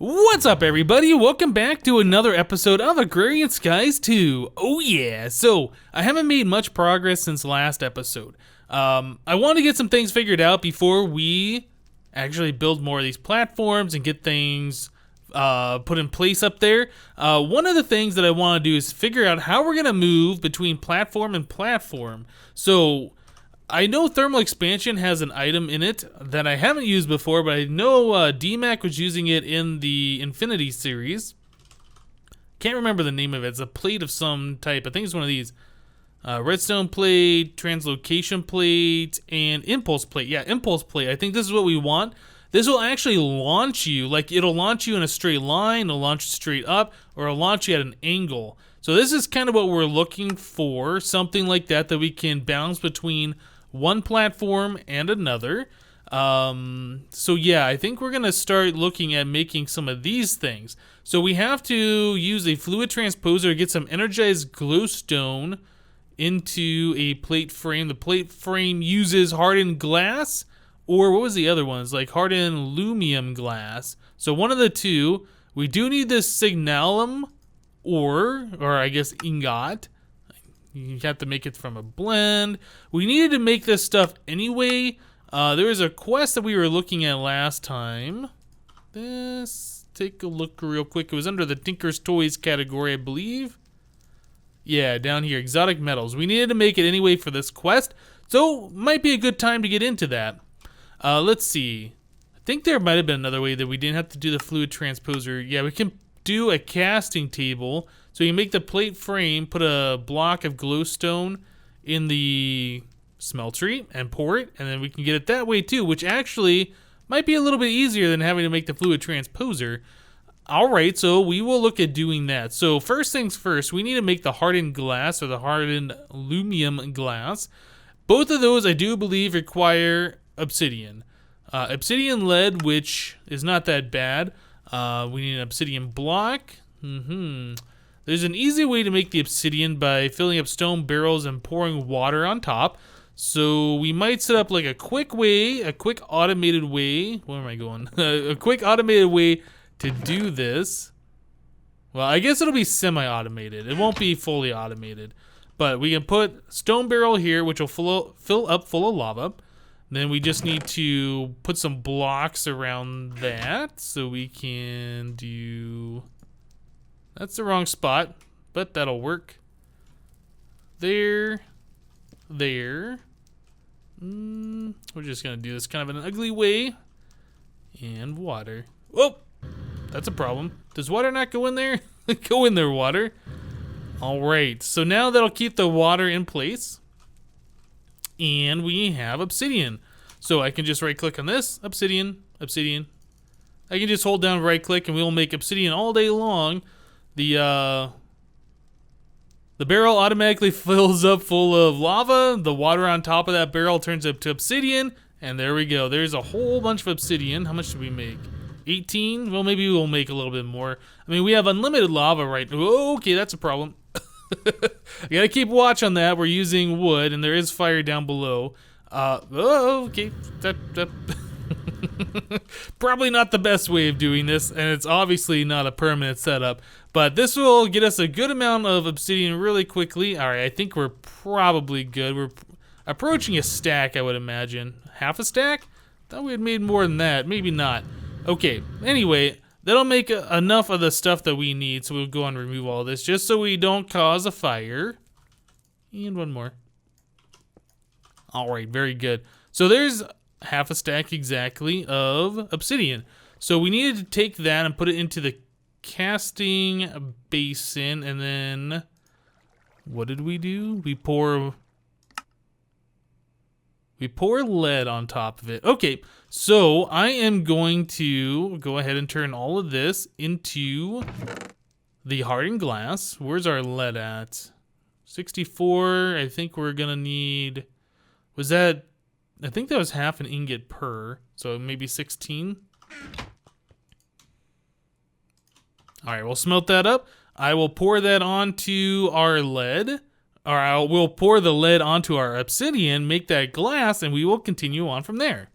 What's up, everybody? Welcome back to another episode of Agrarian Skies 2. Oh yeah, so I haven't made much progress since last episode. I want to get some things figured out before we actually build more of these platforms and get things put in place up there. One of the things that I want to do is figure out how we're going to move between platform and platform. So I know thermal expansion has an item in it that I haven't used before, but I know DMAC was using it in the Infinity series. Can't remember the name of it. It's a plate of some type. I think it's one of these. Redstone plate, translocation plate, and impulse plate. Yeah, impulse plate. I think this is what we want. This will actually launch you. Like, it'll launch you in a straight line, it'll launch you straight up, or it'll launch you at an angle. So this is kind of what we're looking for. Something like that we can bounce between one platform and another. So yeah, I think we're gonna start looking at making some of these things. So we have to use a fluid transposer to get some energized glowstone into a plate frame. The plate frame uses hardened glass, or what was the other one? It's like hardened aluminum glass. So one of the two. We do need this signalum or I guess ingot. You have to make it from a blend. We needed to make this stuff anyway. There was a quest that we were looking at last time. Let's take a look real quick. It was under the Tinker's Toys category, I believe. Yeah, down here, exotic metals. We needed to make it anyway for this quest, so might be a good time to get into that. Let's see. I think there might have been another way that we didn't have to do the fluid transposer. Yeah, we can do a casting table. So you make the plate frame, put a block of glowstone in the smeltery and pour it, and then we can get it that way too, which actually might be a little bit easier than having to make the fluid transposer. Alright, so we will look at doing that. So first things first, we need to make the hardened glass or the hardened aluminum glass. Both of those I do believe require obsidian. Obsidian lead, which is not that bad. We need an obsidian block. There's an easy way to make the obsidian by filling up stone barrels and pouring water on top. So we might set up like a quick automated way. Where am I going? A quick automated way to do this. Well, I guess it'll be semi-automated. It won't be fully automated. But we can put stone barrel here, which will fill up full of lava. Then we just need to put some blocks around that so we can do... That's the wrong spot, but that'll work. There. We're just gonna do this kind of in an ugly way. And water. Whoa! That's a problem. Does water not go in there? Go in there, water. Alright, so now that'll keep the water in place. And we have obsidian. So I can just right click on this, obsidian. I can just hold down right click and we'll make obsidian all day long. The barrel automatically fills up full of lava. The water on top of that barrel turns up to obsidian. And there we go. There's a whole bunch of obsidian. How much did we make? 18? Well, maybe we'll make a little bit more. I mean, we have unlimited lava right now. Oh, okay, that's a problem. I gotta keep watch on that. We're using wood, and there is fire down below. Okay. Probably not the best way of doing this, and it's obviously not a permanent setup. But this will get us a good amount of obsidian really quickly. Alright, I think we're probably good. We're approaching a stack, I would imagine. Half a stack? Thought we had made more than that. Maybe not. Okay, anyway, that'll make enough of the stuff that we need, so we'll go and remove all this, just so we don't cause a fire. And one more. Alright, very good. So there's half a stack exactly of obsidian. So we needed to take that and put it into the casting basin, and then what did we do? We pour lead on top of it. Okay, so I am going to go ahead and turn all of this into the hardened glass. Where's our lead at? 64. I think we're gonna need, I think that was half an ingot per, so maybe 16. Alright, we'll smelt that up. I will pour that onto our lead. Or we'll pour the lead onto our obsidian, make that glass, and we will continue on from there.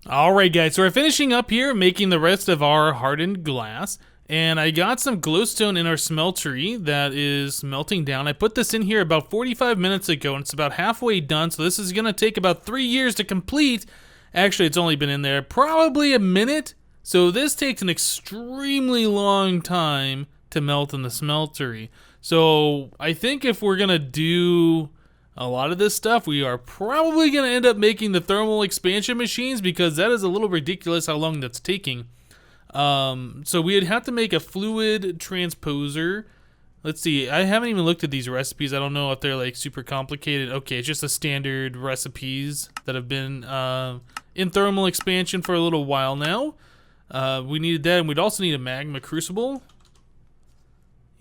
Alright guys, so we're finishing up here, making the rest of our hardened glass. And I got some glowstone in our smeltery that is melting down. I put this in here about 45 minutes ago, and it's about halfway done, so this is going to take about 3 years to complete. Actually, it's only been in there probably a minute, so this takes an extremely long time to melt in the smeltery. So I think if we're going to do a lot of this stuff, we are probably going to end up making the thermal expansion machines, because that is a little ridiculous how long that's taking. So we'd have to make a fluid transposer. Let's see, I haven't even looked at these recipes. I don't know if they're like super complicated. Okay, it's just the standard recipes that have been in thermal expansion for a little while now. We needed that, and we'd also need a magma crucible.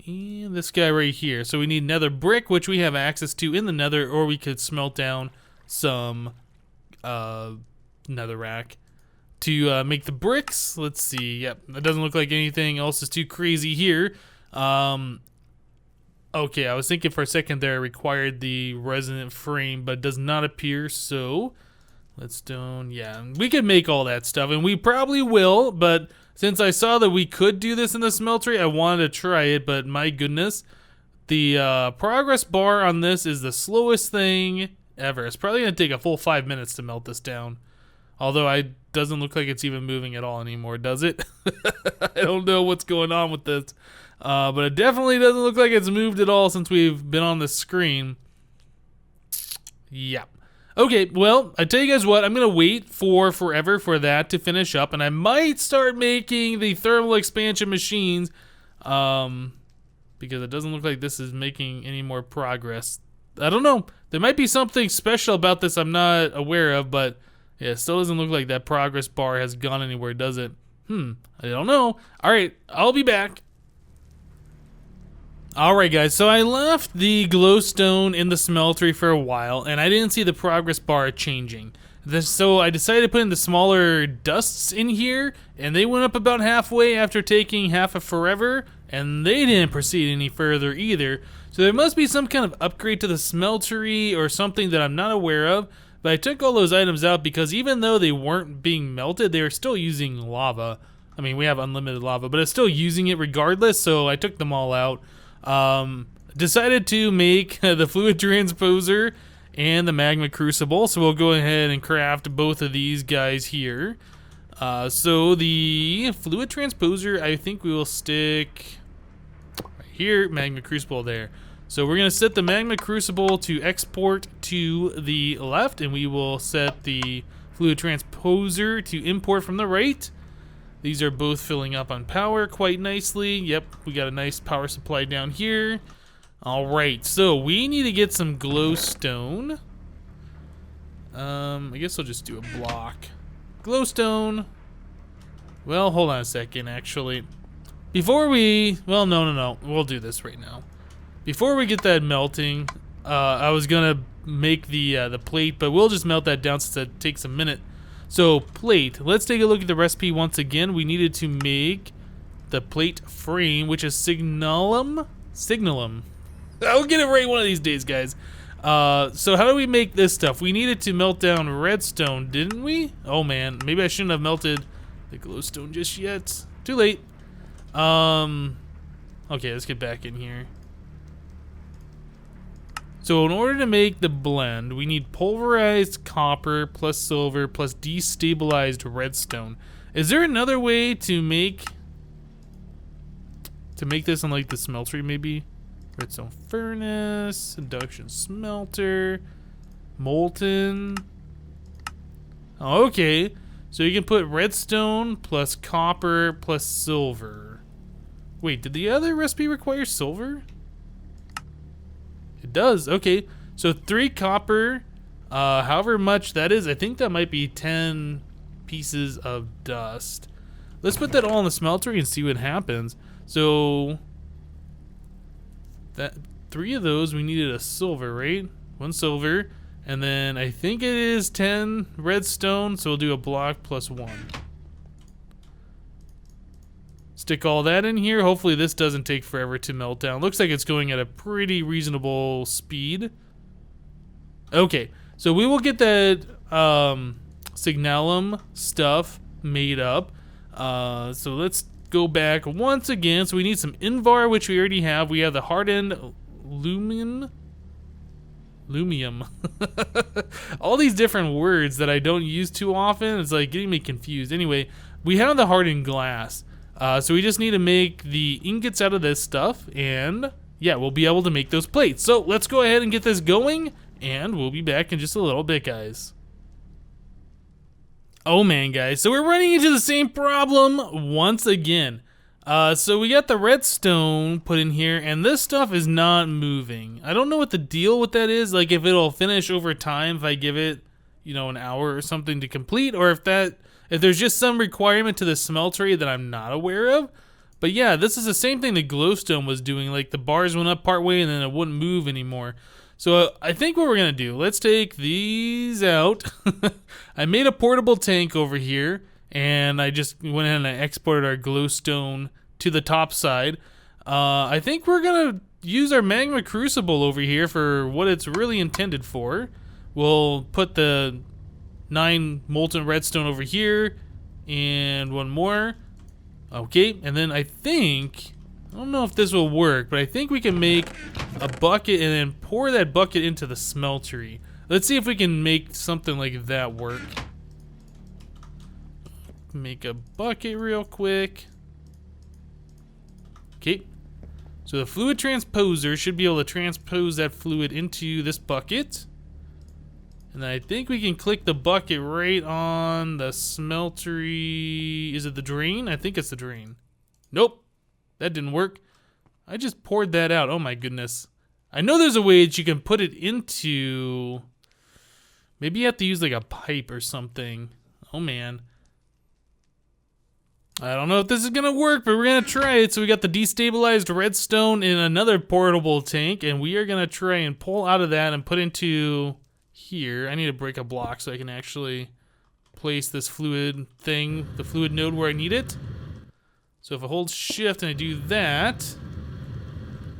And this guy right here. So we need nether brick, which we have access to in the nether, or we could smelt down some netherrack to make the bricks. Let's see. Yep, it doesn't look like anything else is too crazy here. Okay, I was thinking for a second there it required the resonant frame, but it does not appear so. Leadstone, yeah, we could make all that stuff, and we probably will, but since I saw that we could do this in the smeltery, I wanted to try it. But my goodness, the progress bar on this is the slowest thing ever. It's probably going to take a full 5 minutes to melt this down. Although it doesn't look like it's even moving at all anymore, does it? I don't know what's going on with this. But it definitely doesn't look like it's moved at all since we've been on the screen. Yeah. Okay, well, I tell you guys what, I'm going to wait for forever for that to finish up, and I might start making the thermal expansion machines, because it doesn't look like this is making any more progress. I don't know. There might be something special about this I'm not aware of, but yeah, it still doesn't look like that progress bar has gone anywhere, does it? I don't know. All right, I'll be back. Alright guys, so I left the glowstone in the smeltery for a while, and I didn't see the progress bar changing. So I decided to put in the smaller dusts in here, and they went up about halfway after taking half of forever, and they didn't proceed any further either. So there must be some kind of upgrade to the smeltery or something that I'm not aware of, but I took all those items out because even though they weren't being melted, they were still using lava. I mean, we have unlimited lava, but it's still using it regardless, so I took them all out. Decided to make the fluid transposer and the magma crucible, so we'll go ahead and craft both of these guys here. So the fluid transposer, I think we will stick right here, magma crucible there. So we're gonna set the magma crucible to export to the left, and we will set the fluid transposer to import from the right. These are both filling up on power quite nicely. Yep, we got a nice power supply down here. Alright, so we need to get some glowstone. I guess I'll just do a block. Glowstone. Well, hold on a second, actually. Before we... Well, no. We'll do this right now. Before we get that melting, I was gonna make the plate, but we'll just melt that down since it takes a minute. So, plate. Let's take a look at the recipe once again. We needed to make the plate frame, which is signalum. I'll get it right one of these days, guys. So how do we make this stuff? We needed to melt down redstone, didn't we? Oh, man. Maybe I shouldn't have melted the glowstone just yet. Too late. Okay, let's get back in here. So in order to make the blend, we need pulverized copper plus silver plus destabilized redstone. Is there another way to make this in like the smeltery maybe? Redstone furnace, induction smelter, molten. Oh, okay, so you can put redstone plus copper plus silver. Wait, did the other recipe require silver? It does. Okay, so 3 copper, however much that is, I think that might be 10 pieces of dust. Let's put that all in the smeltery and see what happens. So that 3 of those, we needed a silver, right? 1 silver, and then I think it is 10 redstone, so we'll do a block plus 1. Stick all that in here. Hopefully this doesn't take forever to melt down. Looks like it's going at a pretty reasonable speed. Okay, so we will get that signalum stuff made up. So let's go back once again. So we need some Invar, which we already have. We have the hardened lumium. All these different words that I don't use too often. It's like getting me confused. Anyway, we have the hardened glass. So we just need to make the ingots out of this stuff, and yeah, we'll be able to make those plates. So let's go ahead and get this going, and we'll be back in just a little bit, guys. Oh man, guys, so we're running into the same problem once again. So we got the redstone put in here, and this stuff is not moving. I don't know what the deal with that is, like if it'll finish over time if I give it, you know, an hour or something to complete, or if there's just some requirement to the smeltery that I'm not aware of. But yeah, this is the same thing that glowstone was doing, like the bars went up part way and then it wouldn't move anymore. So I think what we're gonna do, let's take these out. I made a portable tank over here, and I just went ahead and I exported our glowstone to the top side. I think we're gonna use our magma crucible over here for what it's really intended for. We'll put the 9 molten redstone over here, and one more. Okay, and then I don't know if this will work, but I think we can make a bucket and then pour that bucket into the smeltery. Let's see if we can make something like that work. Make a bucket real quick. Okay, so the fluid transposer should be able to transpose that fluid into this bucket. And I think we can click the bucket right on the smeltery. Is it the drain? I think it's the drain. Nope, that didn't work. I just poured that out. Oh my goodness. I know there's a way that you can put it into... Maybe you have to use like a pipe or something. Oh man. I don't know if this is gonna work, but we're gonna try it. So we got the destabilized redstone in another portable tank, and we are gonna try and pull out of that and put into here. I need to break a block so I can actually place this fluid thing, the fluid node, where I need it. So if I hold shift and I do that,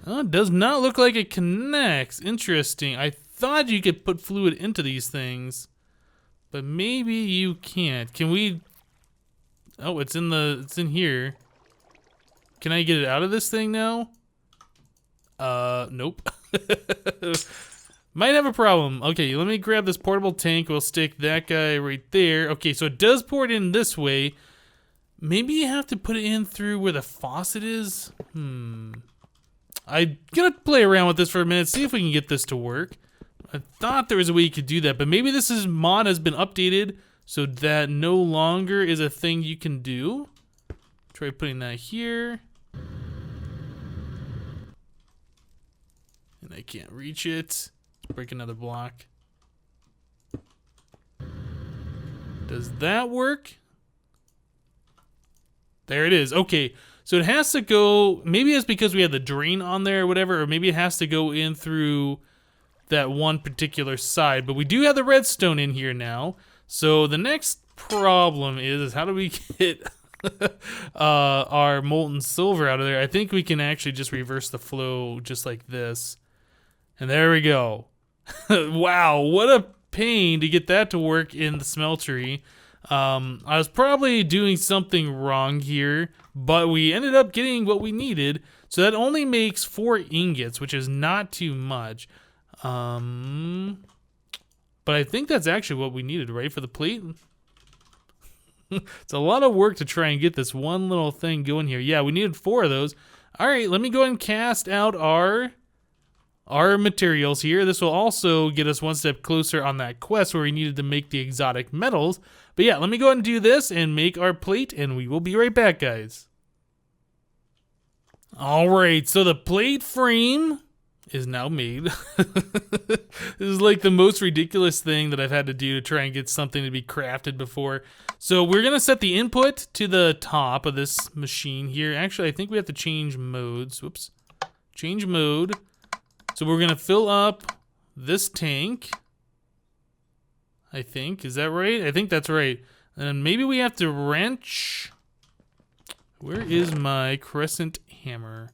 oh, it does not look like it connects. Interesting. I thought you could put fluid into these things, but maybe you can't. Can we? Oh, it's in here. Can I get it out of this thing now? Nope. Might have a problem. Okay, let me grab this portable tank. We'll stick that guy right there. Okay, so it does pour it in this way. Maybe you have to put it in through where the faucet is. I'm gonna play around with this for a minute, see if we can get this to work. I thought there was a way you could do that, but maybe this mod has been updated so that no longer is a thing you can do. Try putting that here. And I can't reach it. Break another block. Does that work? There it is. Okay, so it has to go, maybe it's because we had the drain on there or whatever, or maybe it has to go in through that one particular side, but we do have the redstone in here now. So the next problem is how do we get our molten silver out of there? I think we can actually just reverse the flow just like this. And there we go. Wow, what a pain to get that to work in the smeltery. I was probably doing something wrong here, but we ended up getting what we needed. So that only makes 4 ingots, which is not too much. But I think that's actually what we needed, right, for the plate? It's a lot of work to try and get this one little thing going here. Yeah, we needed 4 of those. All right, let me go ahead and cast out our materials here. This will also get us one step closer on that quest where we needed to make the exotic metals. But yeah, let me go ahead and do this and make our plate, and we will be right back, guys. All right, so the plate frame is now made. This is like the most ridiculous thing that I've had to do to try and get something to be crafted before. So we're gonna set the input to the top of this machine here. Actually, I think we have to change modes. Whoops. Change mode. So we're gonna fill up this tank. I think, is that right? I think that's right. And maybe we have to wrench. Where is my crescent hammer?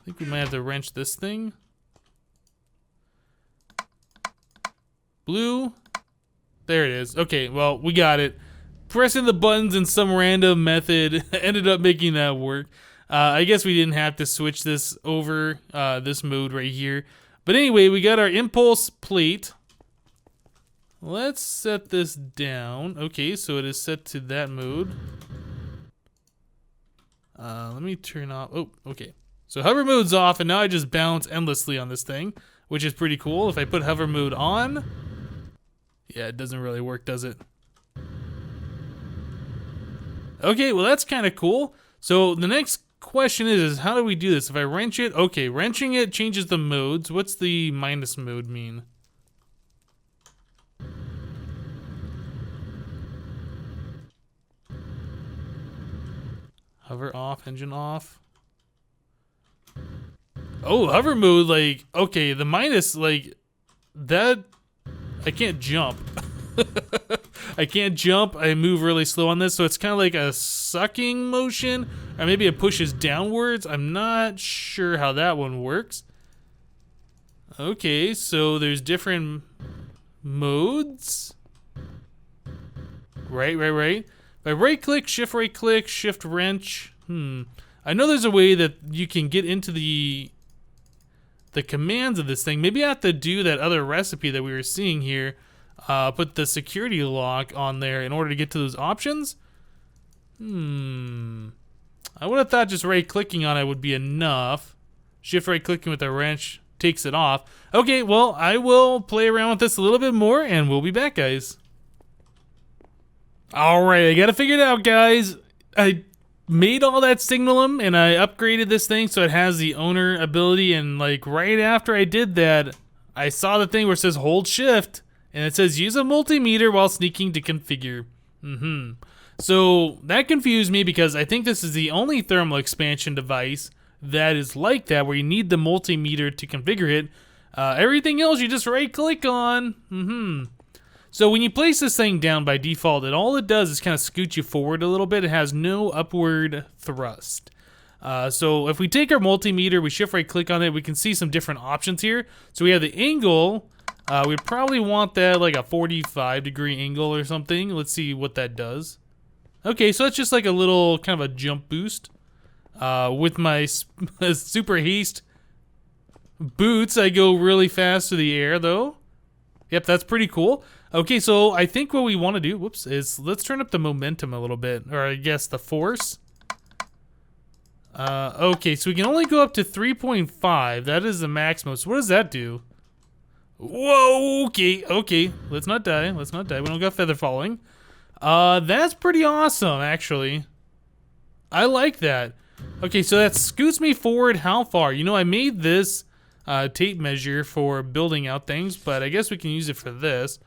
I think we might have to wrench this thing. Blue. There it is. Okay, well, we got it. Pressing the buttons in some random method ended up making that work. I guess we didn't have to switch this over, this mode right here. But anyway, we got our impulse plate. Let's set this down. Okay, so it is set to that mode. Let me turn off. Oh, okay. So hover mode's off, and now I just bounce endlessly on this thing, which is pretty cool. If I put hover mode on, yeah, it doesn't really work, does it? Okay, well, that's kind of cool. So the next question is how do we do this? If I wrench it, okay, wrenching it changes the modes. What's the minus mode mean? Hover off, engine off. Oh, hover mode, like, okay, the minus, like, that, I can't jump. I can't jump, I move really slow on this, so it's kind of like a sucking motion, or maybe it pushes downwards. I'm not sure how that one works. Okay, so there's different modes. Right. If I right-click, shift wrench. I know there's a way that you can get into the commands of this thing. Maybe I have to do that other recipe that we were seeing here. Put the security lock on there in order to get to those options. I would have thought just right-clicking on it would be enough. Shift right-clicking with the wrench takes it off. Okay, well, I will play around with this a little bit more, and we'll be back, guys. Alright, I gotta figure it out, guys. I made all that signalum, and I upgraded this thing so it has the owner ability, and like right after I did that, I saw the thing where it says hold shift, and it says use a multimeter while sneaking to configure. So that confused me because I think this is the only thermal expansion device that is like that, where you need the multimeter to configure it. Everything else you just right click on. So when you place this thing down by default, all it does is kind of scoot you forward a little bit. It has no upward thrust. So if we take our multimeter, we shift right click on it, we can see some different options here. So we have the angle. We probably want that like a 45-degree angle or something. Let's see what that does. Okay, so it's just like a little kind of a jump boost. With my super haste boots, I go really fast through the air though. Yep, that's pretty cool. Okay, so I think what we want to do, is let's turn up the momentum a little bit, or I guess the force. Okay, so we can only go up to 3.5. That is the maximum. So what does that do? Whoa, okay. Let's not die. We don't got feather falling. That's pretty awesome, actually. I like that. Okay, so that scoots me forward how far? You know, I made this tape measure for building out things, but I guess we can use it for this.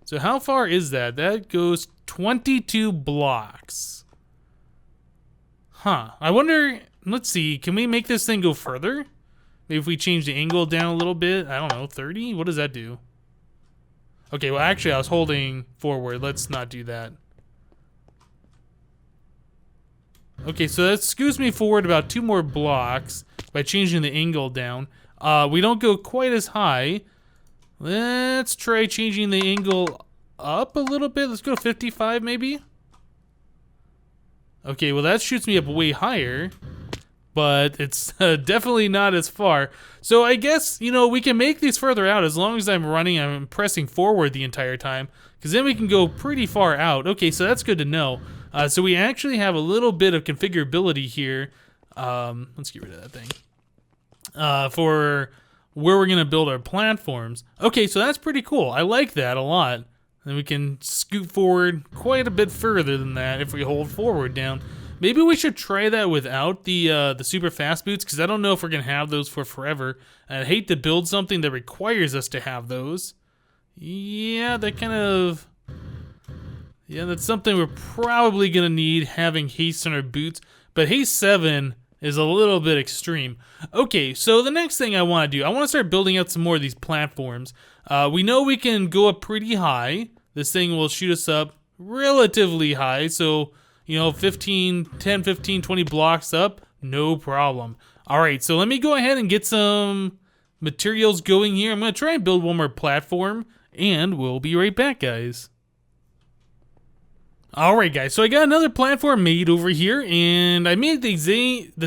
So how far is that? That goes 22 blocks. Huh. I wonder, let's see, can we make this thing go further? Maybe if we change the angle down a little bit, I don't know, 30? What does that do? Okay, well actually I was holding forward. Let's not do that. Okay, so that scoots me forward about 2 more blocks by changing the angle down. We don't go quite as high. Let's try changing the angle up a little bit. Let's go to 55 maybe. Okay, well that shoots me up way higher, but it's definitely not as far. So I guess, you know, we can make these further out as long as I'm pressing forward the entire time, because then we can go pretty far out. Okay, so that's good to know. So we actually have a little bit of configurability here. Let's get rid of that thing. For where we're gonna build our platforms. Okay, so that's pretty cool. I like that a lot. And we can scoot forward quite a bit further than that if we hold forward down. Maybe we should try that without the super fast boots, because I don't know if we're gonna have those for forever. I'd hate to build something that requires us to have those. Yeah, that kind of... Yeah, that's something we're probably gonna need, having haste on our boots. But haste 7 is a little bit extreme. Okay, so the next thing I want to do, I want to start building out some more of these platforms. We know we can go up pretty high. This thing will shoot us up relatively high, so, you know, 10, 15, 20 blocks up, no problem. All right, so let me go ahead and get some materials going here. I'm going to try and build one more platform, and we'll be right back, guys. Alright guys, so I got another platform made over here, and I made the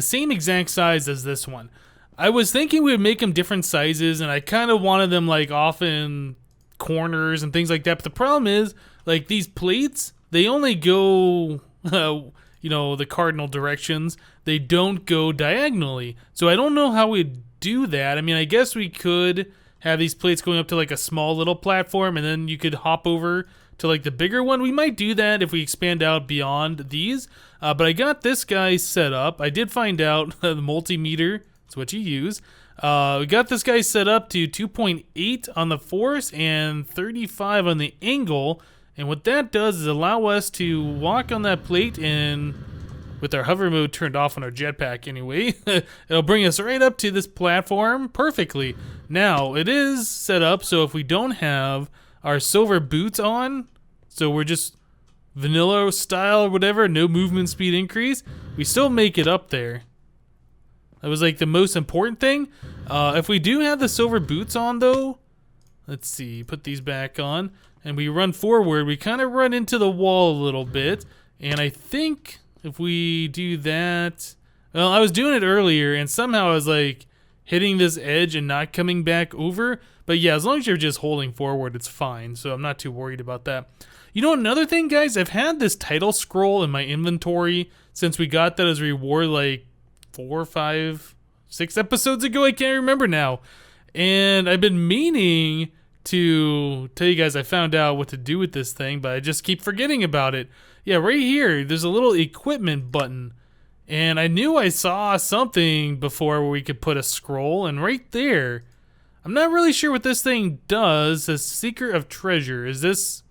same exact size as this one. I was thinking we would make them different sizes, and I kind of wanted them like off in corners and things like that, but the problem is, like these plates, they only go, you know, the cardinal directions. They don't go diagonally, so I don't know how we'd do that. I mean, I guess we could have these plates going up to like a small little platform, and then you could hop over to like the bigger one. We might do that if we expand out beyond these, but I got this guy set up. I did find out the multimeter is what you use. We got this guy set up to 2.8 on the force and 35 on the angle, and what that does is allow us to walk on that plate, and with our hover mode turned off on our jetpack anyway, it'll bring us right up to this platform perfectly. Now, it is set up so if we don't have our silver boots on, so we're just vanilla style or whatever, no movement speed increase, we still make it up there. That was like the most important thing. If we do have the silver boots on though, let's see, put these back on, and we run forward, we kind of run into the wall a little bit, and I think if we do that, well, I was doing it earlier, and somehow I was like hitting this edge and not coming back over. But yeah, as long as you're just holding forward, it's fine. So I'm not too worried about that. You know, another thing, guys, I've had this title scroll in my inventory since we got that as a reward like 4, 5, 6 episodes ago. I can't remember now. And I've been meaning to tell you guys I found out what to do with this thing, but I just keep forgetting about it. Yeah, right here, there's a little equipment button. And I knew I saw something before where we could put a scroll, and right there, I'm not really sure what this thing does. It says Seeker of Treasure. Is this...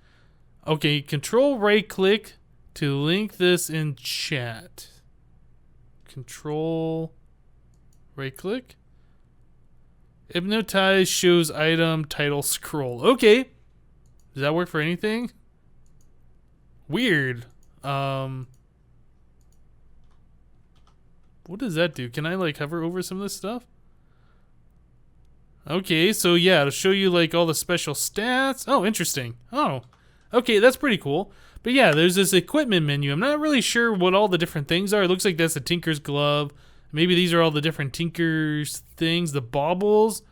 Okay, control right click to link this in chat. Control right click. Hypnotizd shows item title scroll. Okay. Does that work for anything? Weird. What does that do? Can I like hover over some of this stuff? Okay, so yeah, it'll show you like all the special stats. Oh, interesting. Oh, okay, that's pretty cool. But yeah, there's this equipment menu. I'm not really sure what all the different things are. It looks like that's a Tinker's glove. Maybe these are all the different Tinker's things, the baubles.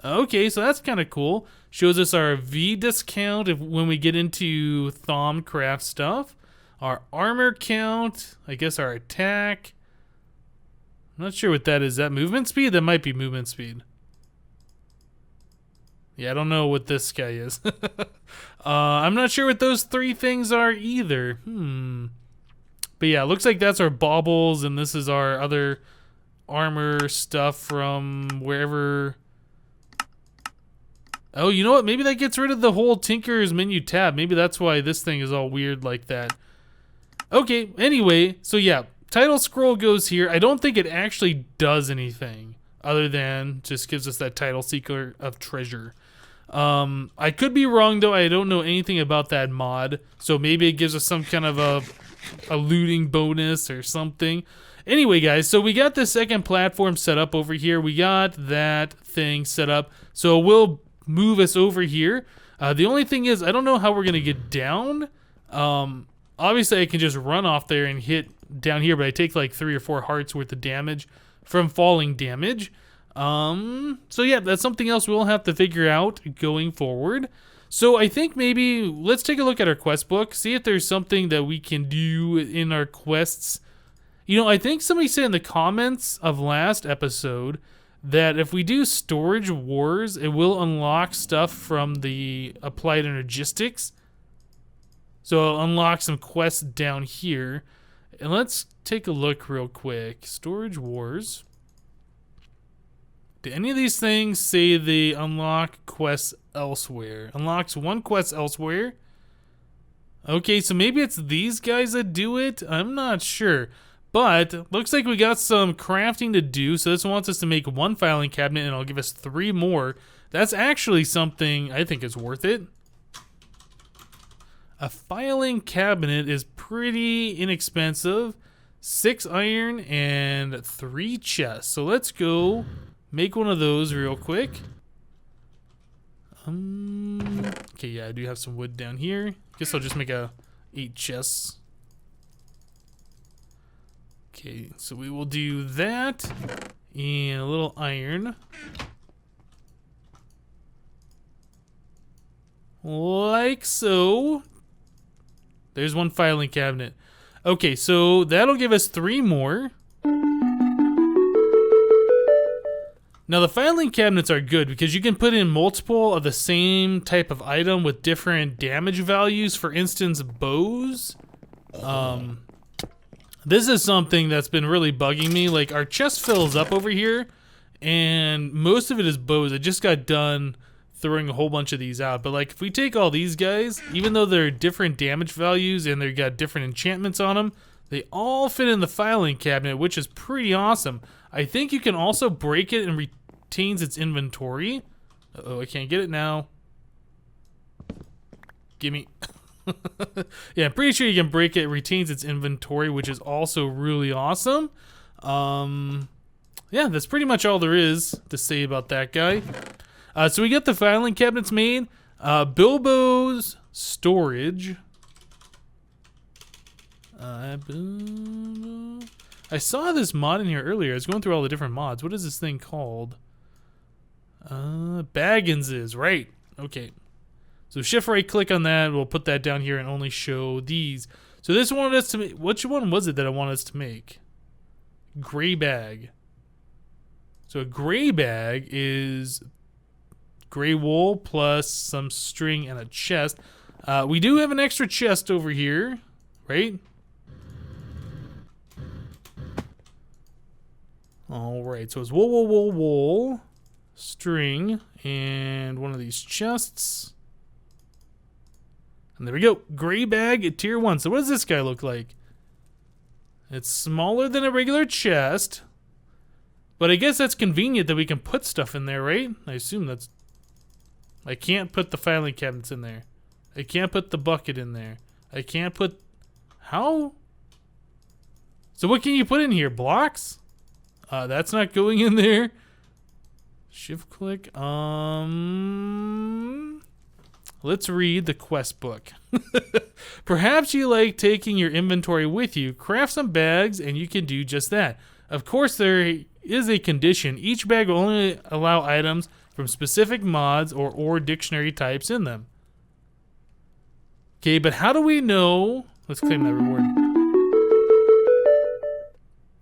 Okay, so that's kind of cool. Shows us our V discount when we get into Thaumcraft stuff. Our armor count, I guess our attack. I'm not sure what that is. Is that movement speed? That might be movement speed. Yeah, I don't know what this guy is. I'm not sure what those 3 things are either. But yeah, it looks like that's our baubles, and this is our other armor stuff from wherever. Oh, you know what? Maybe that gets rid of the whole Tinker's menu tab. Maybe that's why this thing is all weird like that. Okay, anyway, so yeah, title scroll goes here. I don't think it actually does anything other than just gives us that title Seeker of Treasure. I could be wrong though. I don't know anything about that mod, so maybe it gives us some kind of a looting bonus or something. Anyway, guys, so we got the second platform set up over here. We got that thing set up, so we'll move us over here. The only thing is, I don't know how we're gonna get down. Obviously, I can just run off there and hit down here, but I take like 3 or 4 hearts worth of damage from falling damage. So yeah, that's something else we'll have to figure out going forward. So I think maybe let's take a look at our quest book, see if there's something that we can do in our quests. You know, I think somebody said in the comments of last episode that if we do storage wars, it will unlock stuff from the applied energistics. So it'll unlock some quests down here. And let's take a look real quick. Storage wars. Do any of these things say they unlock quests elsewhere? Unlocks 1 quest elsewhere. Okay, so maybe it's these guys that do it? I'm not sure. But looks like we got some crafting to do. So this wants us to make 1 filing cabinet, and it'll give us 3 more. That's actually something I think is worth it. A filing cabinet is pretty inexpensive. 6 iron and 3 chests. So let's go make one of those real quick. Okay, yeah, I do have some wood down here. Guess I'll just make a 8 chests. Okay, so we will do that. And a little iron. Like so. There's one filing cabinet. Okay, so that'll give us 3 more. Now the filing cabinets are good because you can put in multiple of the same type of item with different damage values. For instance, bows. This is something that's been really bugging me. Like, our chest fills up over here, and most of it is bows. I just got done throwing a whole bunch of these out. But like, if we take all these guys, even though they're different damage values and they've got different enchantments on them, they all fit in the filing cabinet, which is pretty awesome. I think you can also break it and retains its inventory. Uh-oh, I can't get it now. Gimme. Yeah, I'm pretty sure you can break it. It retains its inventory, which is also really awesome. Yeah, that's pretty much all there is to say about that guy. So we got the filing cabinets made. Bilbo's storage. I saw this mod in here earlier. I was going through all the different mods. What is this thing called? Baggins's, right. Okay. So shift right click on that. We'll put that down here and only show these. So this wanted us to make, which one was it that I wanted us to make? Gray bag. So a gray bag is gray wool plus some string and a chest. We do have an extra chest over here, right? All right, so it's wool, wool, wool, wool, string, and one of these chests. And there we go, gray bag at tier 1. So what does this guy look like? It's smaller than a regular chest, but I guess that's convenient that we can put stuff in there, right? I assume that's... I can't put the filing cabinets in there. I can't put the bucket in there. I can't put... How? So what can you put in here? Blocks? That's not going in there. Shift click. Let's read the quest book. Perhaps you like taking your inventory with you. Craft some bags and you can do just that. Of course, there is a condition. Each bag will only allow items from specific mods or dictionary types in them. Okay, but how do we know? Let's claim that reward.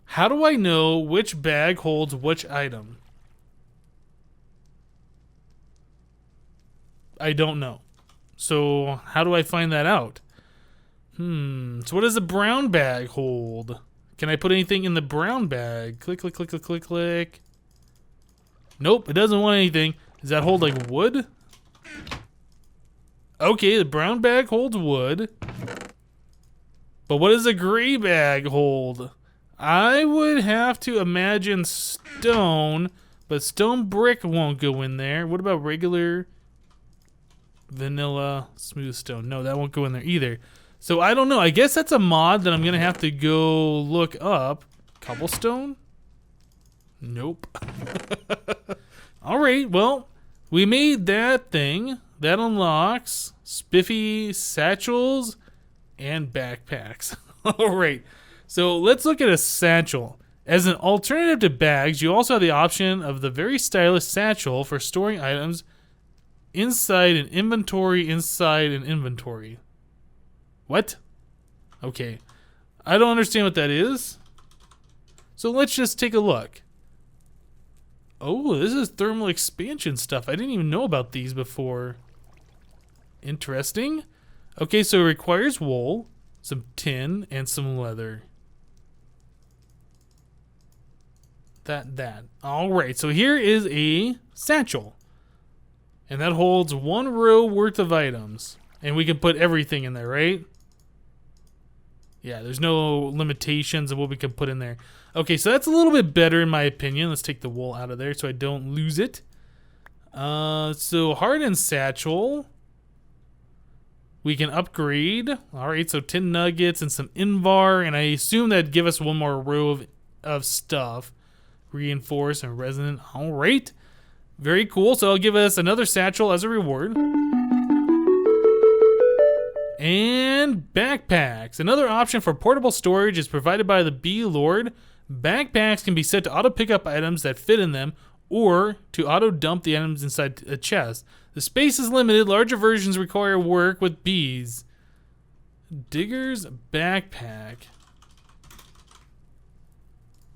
How do I know which bag holds which item? I don't know. So how do I find that out? So what does the brown bag hold? Can I put anything in the brown bag? Click, click, click, click, click, click. Nope, it doesn't want anything. Does that hold like wood? Okay, the brown bag holds wood. But what does the gray bag hold? I would have to imagine stone, but stone brick won't go in there. What about regular vanilla smooth stone? No, that won't go in there either. So I don't know. I guess that's a mod that I'm going to have to go look up. Cobblestone? Nope. All right, well, we made that thing. That unlocks spiffy satchels and backpacks. All right, so let's look at a satchel. As an alternative to bags, you also have the option of the very stylish satchel for storing items inside an inventory. What? Okay. I don't understand what that is. So let's just take a look. Oh, this is thermal expansion stuff. I didn't even know about these before. Interesting. Okay, so it requires wool, some tin, and some leather. That. Alright, so here is a satchel. And that holds 1 row worth of items. And we can put everything in there, right? Yeah, there's no limitations of what we can put in there. Okay, so that's a little bit better in my opinion. Let's take the wool out of there so I don't lose it. So hardened satchel. We can upgrade. Alright, so 10 nuggets and some invar. And I assume that'd give us 1 more row of stuff. Reinforce and resonant. Alright. Very cool. So it'll give us another satchel as a reward. And backpacks. Another option for portable storage is provided by the Bee Lord. Backpacks can be set to auto pick up items that fit in them or to auto dump the items inside a chest. The space is limited. Larger versions require work with bees. Digger's backpack.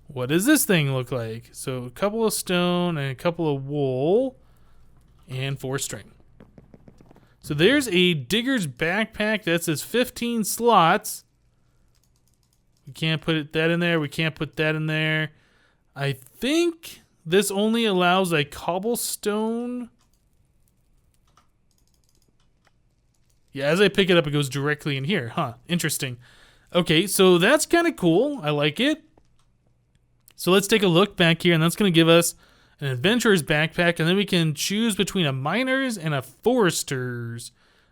What does this thing look like? So a couple of stone and a couple of wool and 4 string. So there's a digger's backpack that says 15 slots. We can't put that in there. We can't put that in there. I think this only allows a cobblestone. Yeah, as I pick it up, it goes directly in here. Huh, interesting. Okay, so that's kind of cool. I like it. So let's take a look back here, and that's going to give us an adventurer's backpack, and then we can choose between a miner's and a forester's.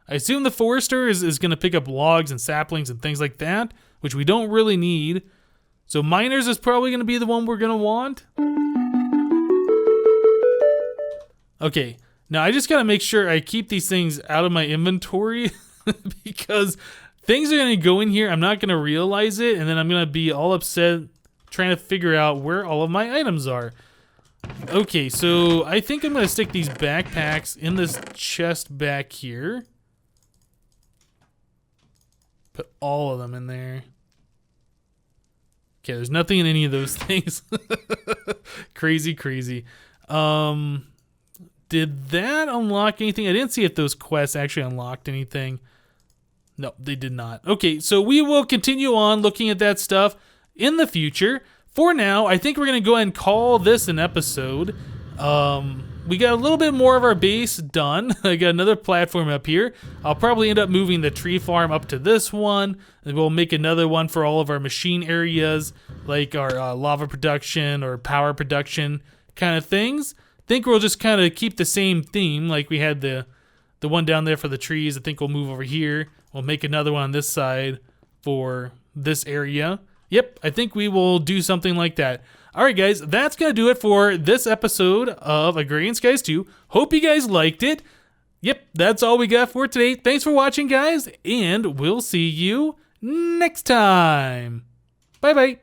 I assume the forester is going to pick up logs and saplings and things like that, which we don't really need. So miner's is probably going to be the one we're going to want. Okay, now I just got to make sure I keep these things out of my inventory because things are going to go in here. I'm not going to realize it, and then I'm going to be all upset trying to figure out where all of my items are. Okay, so I think I'm going to stick these backpacks in this chest back here. Put all of them in there. Okay, there's nothing in any of those things. Crazy, crazy. Did that unlock anything? I didn't see if those quests actually unlocked anything. No, they did not. Okay, so we will continue on looking at that stuff in the future. For now, I think we're going to go ahead and call this an episode. We got a little bit more of our base done. I got another platform up here. I'll probably end up moving the tree farm up to this one. And we'll make another one for all of our machine areas, like our lava production or power production kind of things. I think we'll just kind of keep the same theme, like we had the one down there for the trees. I think we'll move over here. We'll make another one on this side for this area. Yep, I think we will do something like that. All right, guys, that's going to do it for this episode of Agrarian Skies 2. Hope you guys liked it. Yep, that's all we got for today. Thanks for watching, guys, and we'll see you next time. Bye-bye.